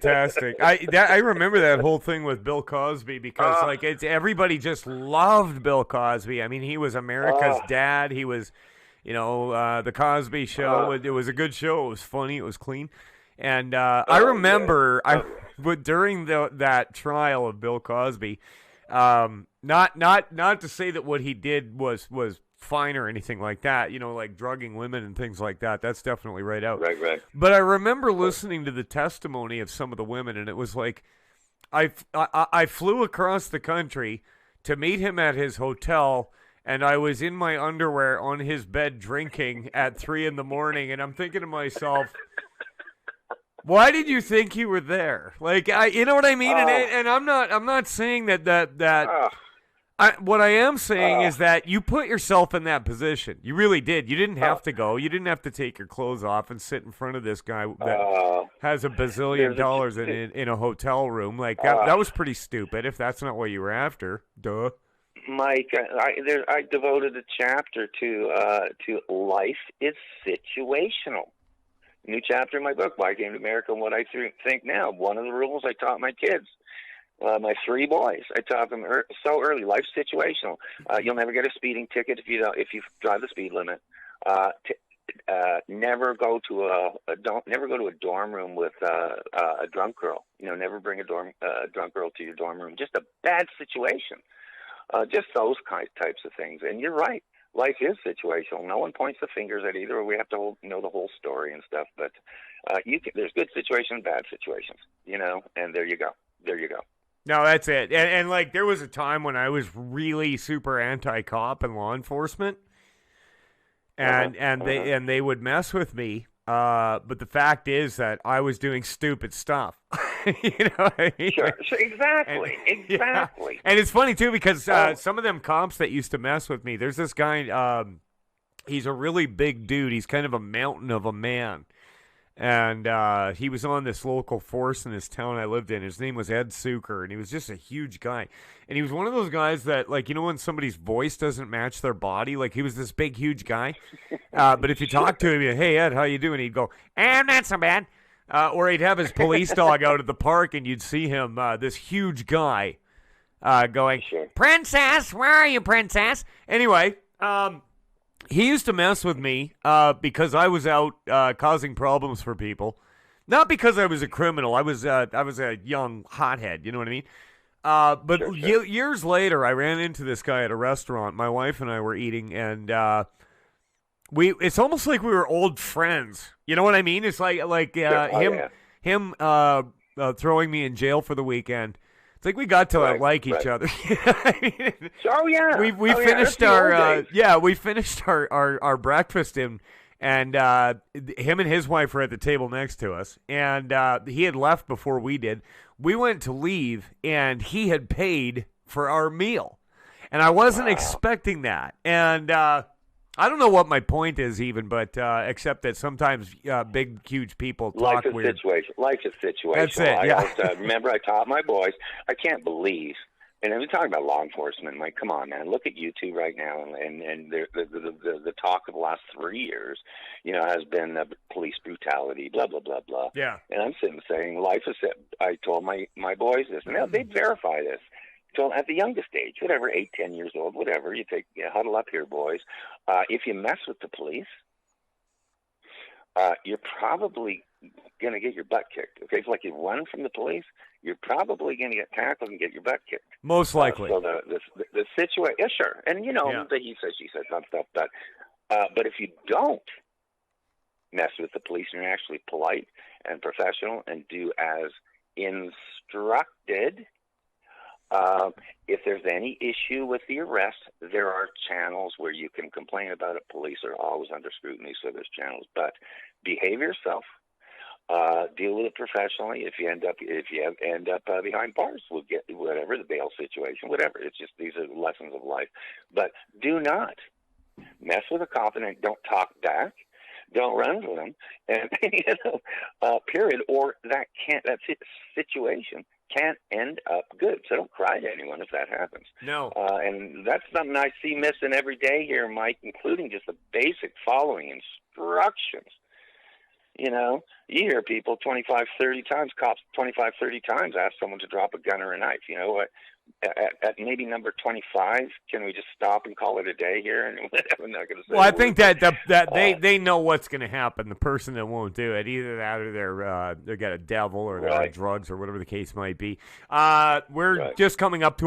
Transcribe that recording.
fantastic. I remember that whole thing with Bill Cosby because everybody just loved Bill Cosby. I mean, he was America's dad. He was, the Cosby Show. It was a good show. It was funny. It was clean. And I remember during that trial of Bill Cosby, not to say that what he did was fine or anything like that, like drugging women and things like that. That's definitely right out. Right. But I remember listening to the testimony of some of the women, and it was like I flew across the country to meet him at his hotel, and I was in my underwear on his bed drinking at 3 a.m, and I'm thinking to myself, why did you think you were there? Like, you know what I mean? And I'm not saying that. What I am saying is that you put yourself in that position. You really did. You didn't have to go. You didn't have to take your clothes off and sit in front of this guy that has $1 bazillion in a hotel room. Like that was pretty stupid. If that's not what you were after, duh. Mike, I devoted a chapter to life is situational. New chapter in my book, Why I Came to America and What I Think Now. One of the rules I taught my kids. My 3 boys, I taught them so early. Life's situational. You'll never get a speeding ticket if you drive the speed limit. Never go to a dorm room with a drunk girl. Never bring a drunk girl to your dorm room. Just a bad situation. Just those types of things. And you're right. Life is situational. No one points the fingers at either. We have to know the whole story and stuff. But there's good situations, bad situations. And there you go. No, that's it. And like there was a time when I was really super anti-cop and law enforcement, and they would mess with me. But the fact is that I was doing stupid stuff. You know what I mean? Sure. Exactly. Yeah. And it's funny too because some of them cops that used to mess with me. There's this guy. He's a really big dude. He's kind of a mountain of a man. And he was on this local force in this town I lived in. His name was Ed Suker, and he was just a huge guy. And he was one of those guys that, like, when somebody's voice doesn't match their body, like he was this big, huge guy. But if you talk to him, hey, Ed, how you doing? He'd go, not so bad. Or he'd have his police dog out at the park, and you'd see him, this huge guy, going, Princess, where are you, Princess? Anyway, he used to mess with me because I was out causing problems for people. Not because I was a criminal. I was a young hothead. You know what I mean? But Sure. Years later, I ran into this guy at a restaurant. My wife and I were eating, and it's almost like we were old friends. You know what I mean? It's like him throwing me in jail for the weekend. It's like we got to like each other. We finished our breakfast and him and his wife were at the table next to us, and he had left before we did. We went to leave, and he had paid for our meal, and I wasn't expecting that. And I don't know what my point is even, but except that sometimes big, huge people talk weird. Life is situational. That's it, yeah. Remember, I taught my boys. I can't believe, and I'm talking about law enforcement. Like, come on, man, look at YouTube right now, and the talk of the last 3 years, has been police brutality, blah blah blah blah. Yeah. And I'm sitting saying, life is. I told my boys this, and they'd verify this. So at the youngest age, whatever, 8, 10 years old, whatever, huddle up here, boys. If you mess with the police, you're probably going to get your butt kicked. Okay, it's like you run from the police, you're probably going to get tackled and get your butt kicked. Most likely. So the situation, yeah, sure. And, the he says, she says, stuff. But if you don't mess with the police and you're actually polite and professional and do as instructed, if there's any issue with the arrest, there are channels where you can complain about it. Police are always under scrutiny, so there's channels. But behave yourself. Deal with it professionally. If you end up behind bars, we'll get whatever the bail situation, whatever. It's just these are lessons of life. But do not mess with a cop and don't talk back. Don't run for them, and period. Or that situation can't end up good. So don't cry to anyone if that happens. No. And that's something I see missing every day here, Mike, including just the basic following instructions. You know, you hear people 25, 30 times, cops 25, 30 times ask someone to drop a gun or a knife. You know what? At maybe number 25, can we just stop and call it a day here? And I'm not going to say. Well, I think that they know what's going to happen. The person that won't do it, either that or they got a devil or they're on drugs or whatever the case might be. We're just coming up to